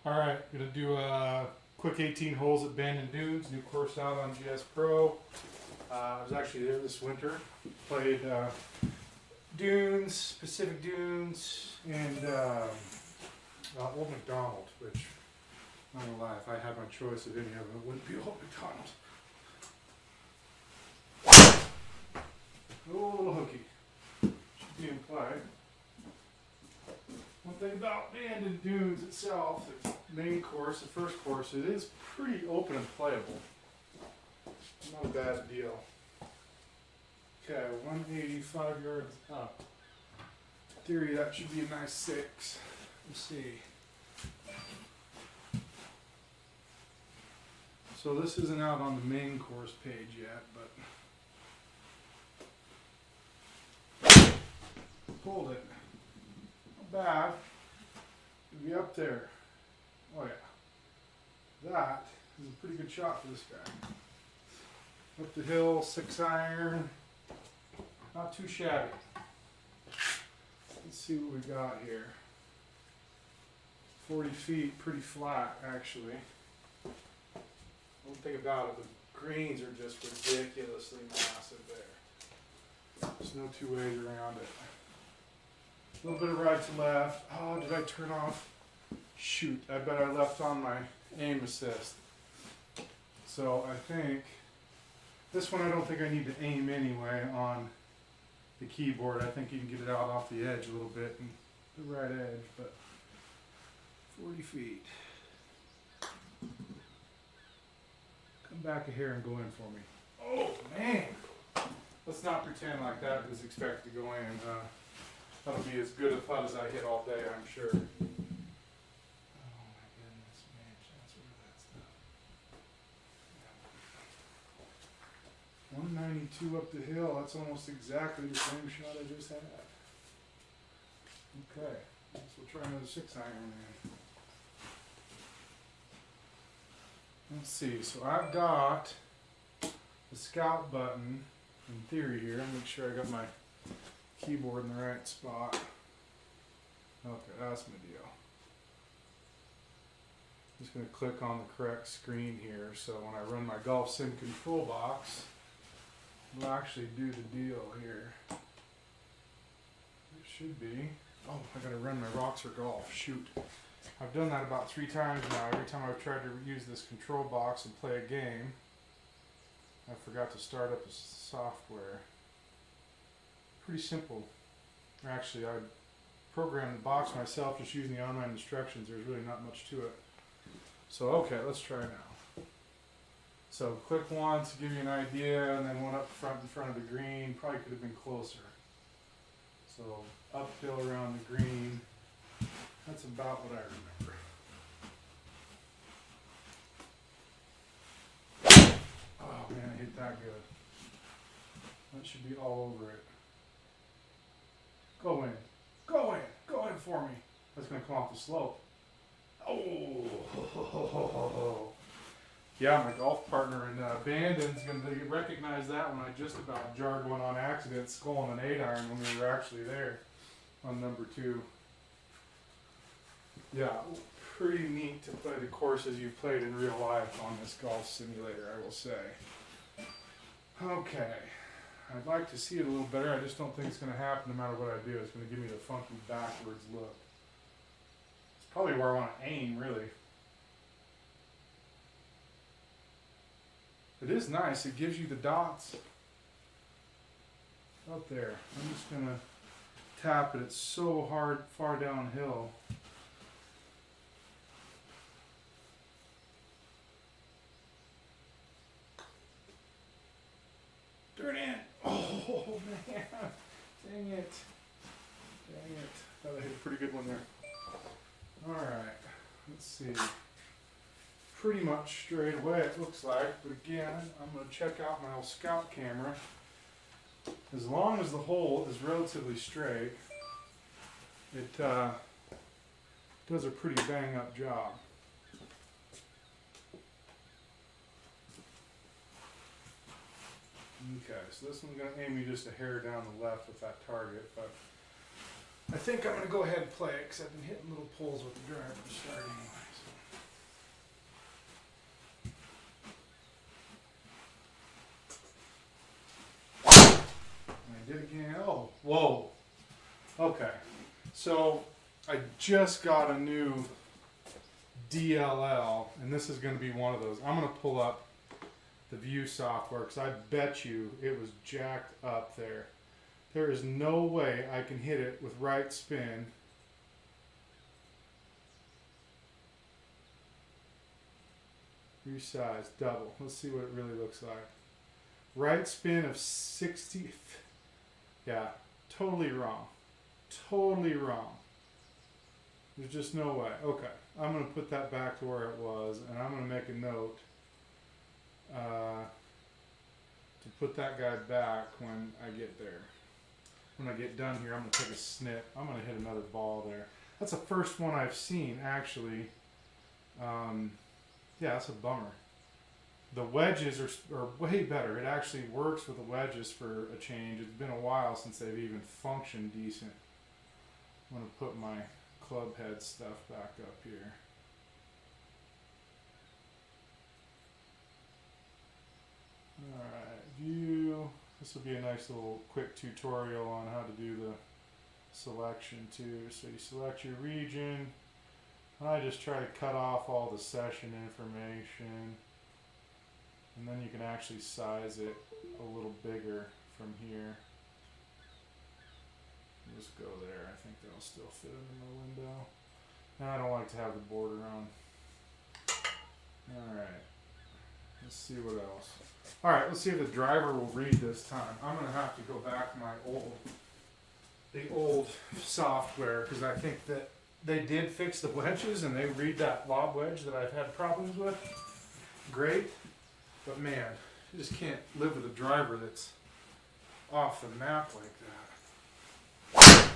Alright, gonna do a quick 18 holes at Bandon Dunes, new course out on GS Pro. I was actually there this winter, played Dunes, Pacific Dunes, and Old McDonald, which, I'm not gonna lie, if I had my choice of any of them, it wouldn't be Old McDonald. Oh, a little hooky. Should be in play. One thing about Bandon Dunes itself, the main course, the first course, it is pretty open and playable. Not a bad deal. Okay, 185 yards up. In theory, that should be a nice 6. Let's see. So this isn't out on the main course page yet, but pulled it. Not bad. It'll be up there. Oh yeah. That is a pretty good shot for this guy. Up the hill, 6-iron. Not too shabby. Let's see what we got here. 40 feet, pretty flat actually. One thing about it, the greens are just ridiculously massive there. There's no two ways around it. A little bit of right to left. Oh, did I turn off? Shoot, I bet I left on my aim assist. So I think, this one I don't think I need to aim anyway on the keyboard. I think you can get it out off the edge a little bit, and the right edge, but 40 feet. Come back here and go in for me. Oh man! Let's not pretend like that was expected to go in. That'll be as good a putt as I hit all day, I'm sure. Oh my goodness, man, chance for that stuff. 192 up the hill, that's almost exactly the same shot I just had. Okay, so we'll try another 6-iron then. Let's see, so I've got the scout button in theory here. I'll make sure I got my keyboard in the right spot. Okay, that's my deal. I'm just going to click on the correct screen here, so when I run my golf sim control box, we'll actually do the deal here. It should be. Oh, I got to run my rocks for golf. Shoot. I've done that about 3 times now. Every time I've tried to use this control box and play a game, I forgot to start up the software. Pretty simple. Actually, I programmed the box myself just using the online instructions. There's really not much to it. So, okay, let's try now. So, click once to give you an idea, and then one up front in front of the green. Probably could have been closer. So, uphill around the green. That's about what I remember. Oh man, I hit that good. That should be all over it. Go in. Go in. Go in for me. That's going to come off the slope. Oh. Yeah, my golf partner in Bandon's going to recognize that one. I just about jarred one on accident, sculling an 8-iron when we were actually there on number 2. Yeah, pretty neat to play the courses you played in real life on this golf simulator, I will say. Okay, I'd like to see it a little better. I just don't think it's going to happen no matter what I do. It's going to give me the funky backwards look. It's probably where I want to aim, really. It is nice. It gives you the dots up there. I'm just going to tap it. It's so hard, far downhill. Dirt in! Oh man! Dang it! Dang it! Thought I hit a pretty good one there. Alright, let's see. Pretty much straight away it looks like, but again, I'm going to check out my old scout camera. As long as the hole is relatively straight, it does a pretty bang up job. Okay, so this one's going to aim me just a hair down the left with that target, but I think I'm going to go ahead and play it because I've been hitting little poles with the driver to start anyway. So. again. Oh, whoa. Okay. So I just got a new DLL, and this is going to be one of those. I'm going to pull up the view software because I bet you it was jacked up there. There is no way I can hit it with right spin. Resize, double. Let's see what it really looks like. Right spin of 60. Yeah, totally wrong. Totally wrong. There's just no way. Okay, I'm going to put that back to where it was, and I'm going to make a note to put that guy back when I get there. When I get done here, I'm going to take a snip. I'm going to hit another ball there. That's the first one I've seen, actually. Yeah, that's a bummer. The wedges are way better. It actually works with the wedges for a change. It's been a while since they've even functioned decent. I'm going to put my club head stuff back up here. Alright, view. This will be a nice little quick tutorial on how to do the selection too. So you select your region. I just try to cut off all the session information, and then you can actually size it a little bigger from here. Just go there. I think that'll still fit under my window. And I don't like to have the border on. Alright. Let's see what else. Alright, let's see if the driver will read this time. I'm going to have to go back to my old software, because I think that they did fix the wedges and they read that lob wedge that I've had problems with. Great. But man, you just can't live with a driver that's off the map like that.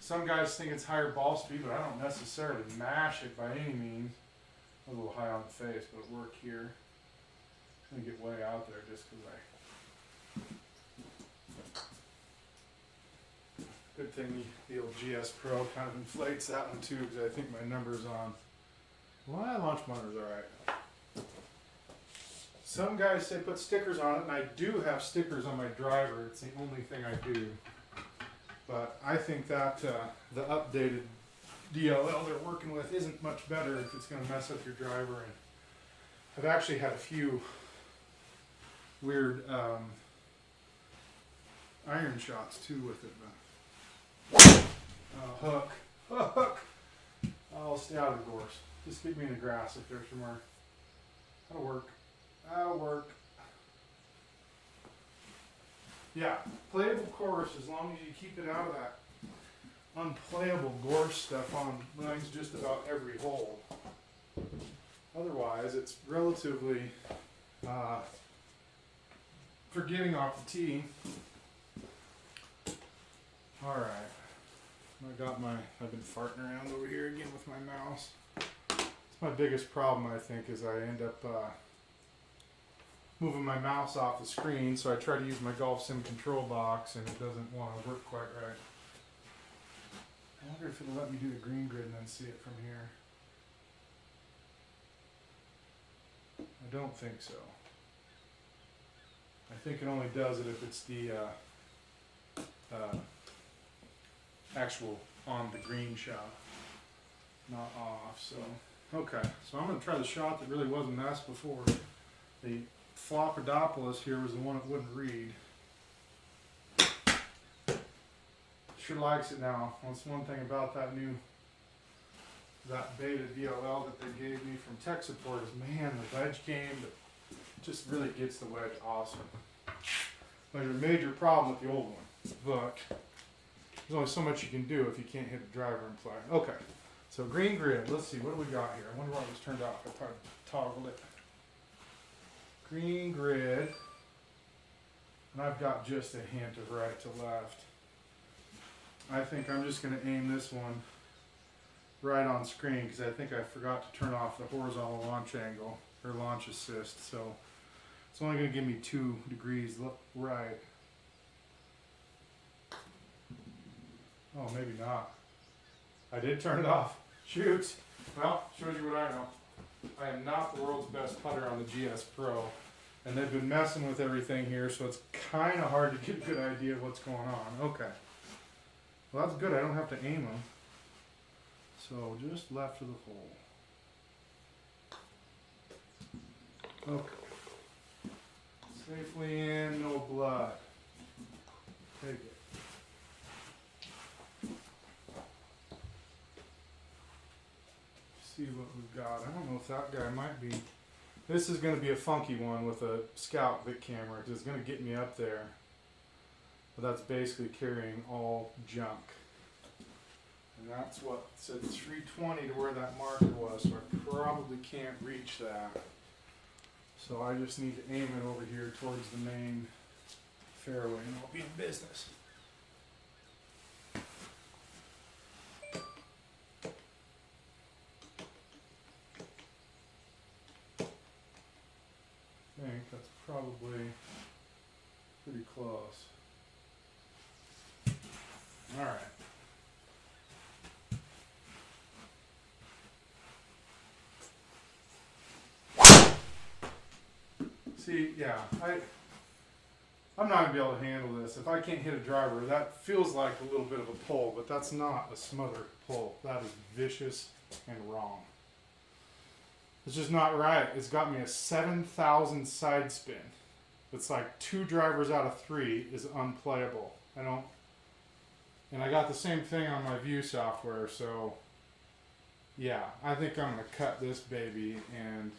Some guys think it's higher ball speed, but I don't necessarily mash it by any means. A little high on the face, but it worked here. I'm going to get way out there just because Good thing the old GS Pro kind of inflates that one too, because I think my number's on. Well, my launch monitor's alright. Some guys say put stickers on it, and I do have stickers on my driver. It's the only thing I do. But I think that the updated DLL they're working with isn't much better if it's going to mess up your driver. And I've actually had a few weird iron shots too with it. But hook. I'll stay out of the doors. Just keep me in the grass if there's somewhere. That'll work. Yeah, playable course as long as you keep it out of that unplayable gorse stuff on lines just about every hole. Otherwise, it's relatively for getting off the tee. All right. I've been farting around over here again with my mouse. It's my biggest problem, I think, is I end up moving my mouse off the screen, so I try to use my golf sim control box and it doesn't want to work quite right. I wonder if it'll let me do the green grid and then see it from here. I don't think so. I think it only does it if it's the actual on the green shot, not off. So okay, so I'm going to try the shot that really wasn't asked before. The Flopodopoulos here was the one that wouldn't read. Sure likes it now. That's one thing about that beta DLL that they gave me from tech support is, man, the wedge game just really gets the wedge awesome. There's a major problem with the old one, but there's only so much you can do if you can't hit a driver and play. Okay, so green grid. Let's see, what do we got here? I wonder why it was turned off. I probably toggled it. Green grid, and I've got just a hint of right to left. I think I'm just going to aim this one right on screen because I think I forgot to turn off the horizontal launch angle or launch assist, so it's only going to give me 2 degrees right. Oh, maybe not. I did turn it off. Shoot. Well, shows you what I know. I am not the world's best putter on the GS Pro. And they've been messing with everything here, so it's kind of hard to get a good idea of what's going on. Okay. Well, that's good. I don't have to aim them. So just left of the hole. Okay. Safely in, no blood. Take it. See what we've got. I don't know if that guy might be. This is going to be a funky one with a Scout Vic camera because it's going to get me up there. But that's basically carrying all junk. And that's what it said 320 to where that marker was, so I probably can't reach that. So I just need to aim it over here towards the main fairway and I'll be in business. I think that's probably pretty close. All right. See, yeah, I'm not gonna be able to handle this. If I can't hit a driver, that feels like a little bit of a pull, but that's not a smother pull. That is vicious and wrong. It's just not right. It's got me a 7,000 side spin. It's like 2 drivers out of 3 is unplayable. And I got the same thing on my view software, so yeah, I think I'm gonna cut this baby and